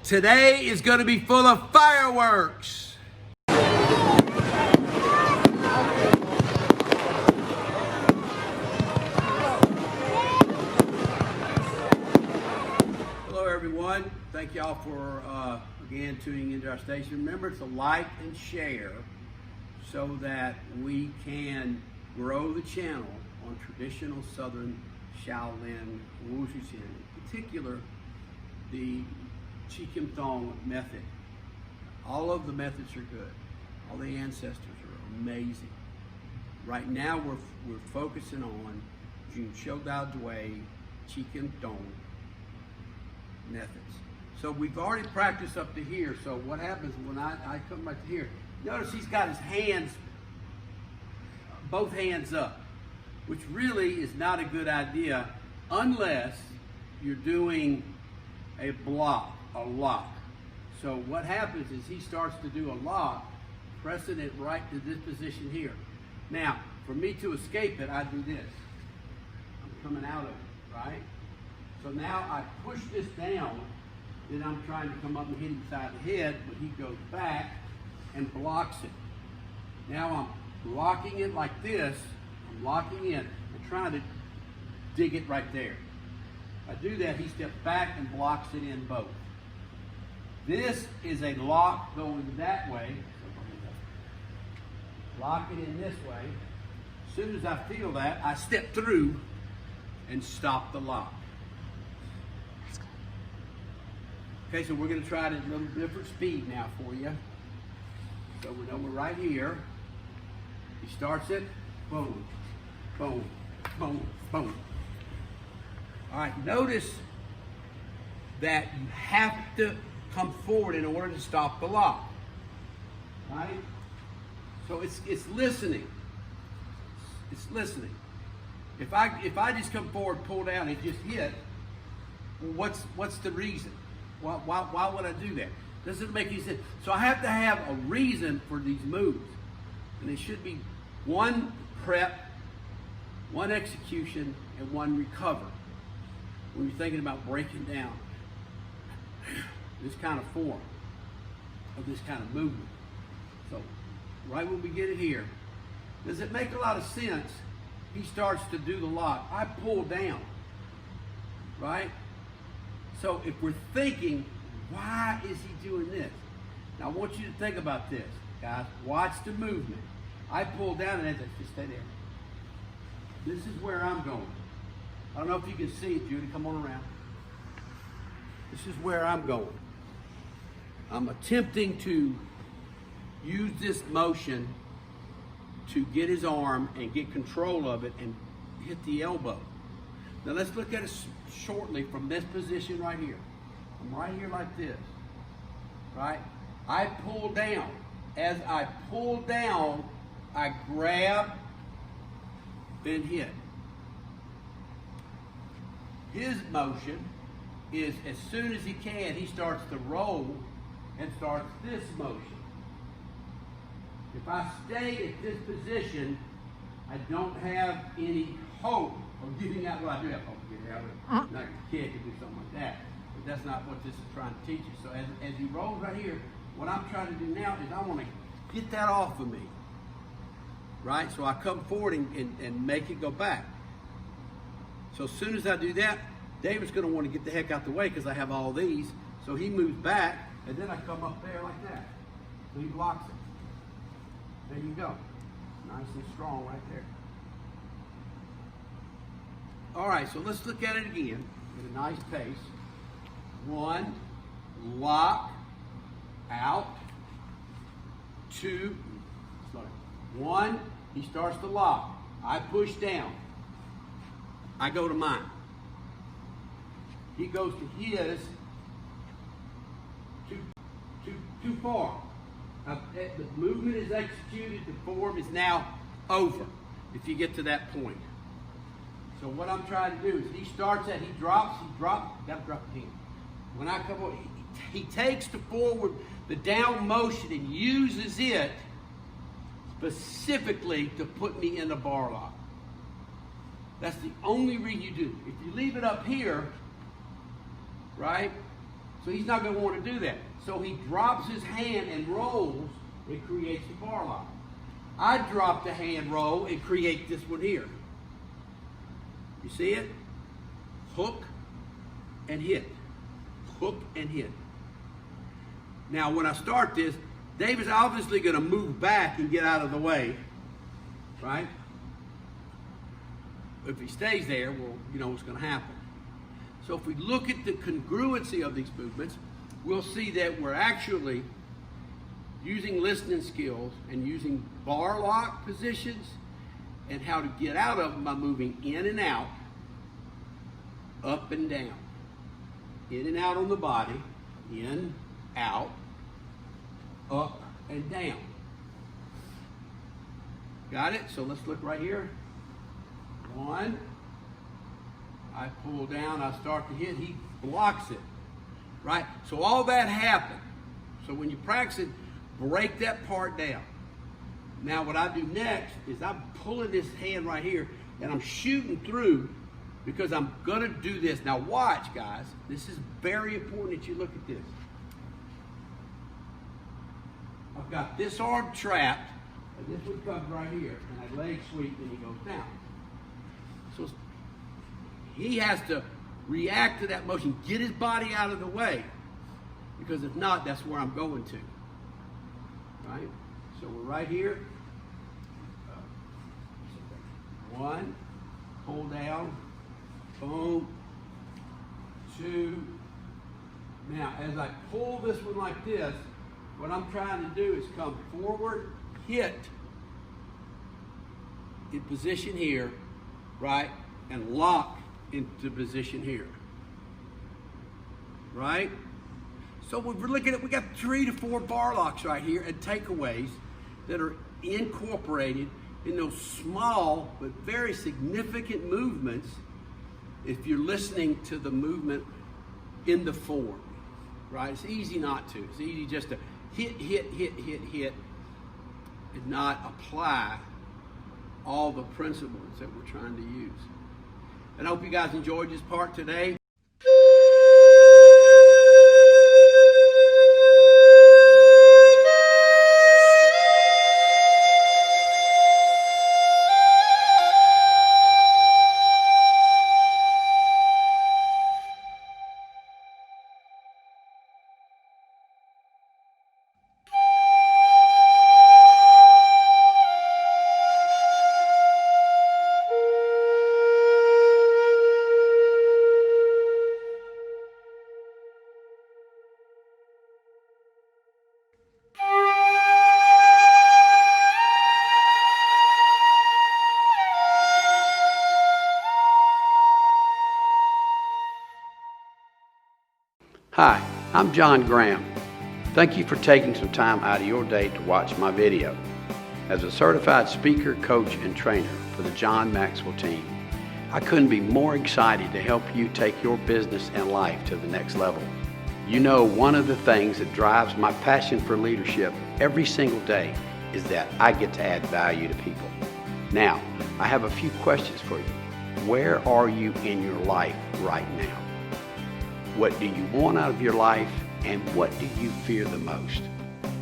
Today is going to be full of fireworks. Hello everyone. Thank y'all for again tuning into our station. Remember to like and share so that we can grow the channel on traditional Southern Shaolin Wushu, in particular the Chi Kim Thong method. All of the methods are good. All the ancestors are amazing. Right now we're focusing on Jun Sho Dao Dwey Chi Kim Thong methods. So we've already practiced up to here. So what happens when I come right to here? Notice he's got his hands, both hands up, which really is not a good idea unless you're doing a block, a lock. So what happens is he starts to do a lock, pressing it right to this position here. Now, for me to escape it, I do this. I'm coming out of it, right? So now I push this down, then I'm trying to come up and hit him side of the head, but he goes back and blocks it. Now I'm locking it like this. I'm locking in and trying to dig it right there. If I do that, he steps back and blocks it in both. This is a lock going that way. Lock it in this way. As soon as I feel that, I step through and stop the lock. Okay, so we're going to try it at a little different speed now for you. So we know we're right here. He starts it, boom, boom, boom, boom. All right, notice that you have to come forward in order to stop the lock. Right? So it's listening. It's listening. If I just come forward, pull down, and just hit, well, what's the reason? Why would I do that? Doesn't make any sense. So I have to have a reason for these moves. And it should be one prep, one execution, and one recover. When you're thinking about breaking down this kind of form, of this kind of movement. So right when we get it here, does it make a lot of sense? He starts to do the lock. I pull down, right? So if we're thinking, why is he doing this? Now I want you to think about this, guys. Watch the movement. I pull down and just stay there. This is where I'm going. I don't know if you can see it, Judy. Come on around. This is where I'm going. I'm attempting to use this motion to get his arm and get control of it and hit the elbow. Now let's look at it shortly from this position right here. I'm right here like this, right? I pull down. As I pull down, I grab, then hit. His motion is as soon as he can, he starts to roll and starts this motion. If I stay at this position, I don't have any hope of getting out. Well, I do have hope of getting out of it. Not a kid could do something like that. But that's not what this is trying to teach you. So as he rolls right here, what I'm trying to do now is I want to get that off of me. Right? So I come forward and make it go back. So as soon as I do that, David's going to want to get the heck out the way because I have all these. So he moves back, and then I come up there like that. So he blocks it. There you go. Nice and strong right there. All right, so let's look at it again at a nice pace. One, lock, out. Two, sorry. One, he starts to lock. I push down. I go to mine. He goes to his too far. The movement is executed, the form is now over if you get to that point. So what I'm trying to do is he starts at, he drops, gotta drop the hand. When I come over, he takes the forward, the down motion and uses it specifically to put me in a bar lock. That's the only reason you do. If you leave it up here, right, So he's not going to want to do that. So he drops his hand and rolls. It creates the bar lock. I drop the hand roll and create this one here. You see it? Hook and hit. Hook and hit. Now when I start this, David's obviously going to move back and get out of the way, right? If he stays there, well, you know what's going to happen. So if we look at the congruency of these movements, we'll see that we're actually using listening skills and using bar lock positions and how to get out of them by moving in and out, up and down. In and out on the body, in, out, up and down. Got it? So let's look right here. One. I pull down, I start to hit, he blocks it. Right? So all that happened. So when you practice it, break that part down. Now what I do next is I'm pulling this hand right here and I'm shooting through because I'm going to do this. Now watch, guys. This is very important that you look at this. I've got this arm trapped and this one comes right here and I leg sweep and he goes down. So he has to react to that motion, get his body out of the way, because if not, that's where I'm going to. Right? So we're right here. One, pull down, boom, two. Now, as I pull this one like this, what I'm trying to do is come forward, hit in position here, right, and lock into position here, right? So we're looking at, we got 3 to 4 bar locks right here and takeaways that are incorporated in those small but very significant movements if you're listening to the movement in the form, right? It's easy not to. It's easy just to hit, and not apply all the principles that we're trying to use. And I hope you guys enjoyed this part today. Hi, I'm John Graham. Thank you for taking some time out of your day to watch my video. As a certified speaker, coach, and trainer for the John Maxwell team, I couldn't be more excited to help you take your business and life to the next level. You know, one of the things that drives my passion for leadership every single day is that I get to add value to people. Now, I have a few questions for you. Where are you in your life right now? What do you want out of your life, and what do you fear the most?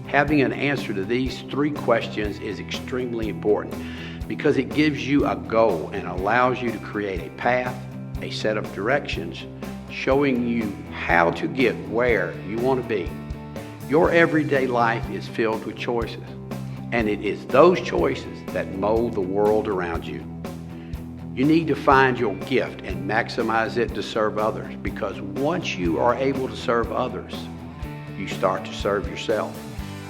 Having an answer to these 3 questions is extremely important because it gives you a goal and allows you to create a path, a set of directions, showing you how to get where you want to be. Your everyday life is filled with choices, and it is those choices that mold the world around you. You need to find your gift and maximize it to serve others, because once you are able to serve others, you start to serve yourself.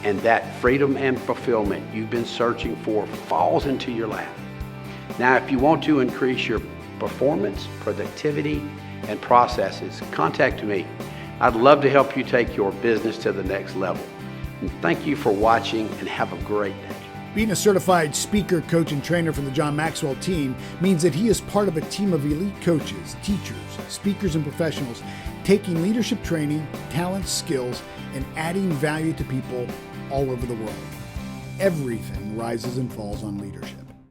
And that freedom and fulfillment you've been searching for falls into your lap. Now, if you want to increase your performance, productivity, and processes, contact me. I'd love to help you take your business to the next level. And thank you for watching, and have a great day. Being a certified speaker, coach, and trainer for the John Maxwell team means that he is part of a team of elite coaches, teachers, speakers, and professionals taking leadership training, talents, skills, and adding value to people all over the world. Everything rises and falls on leadership.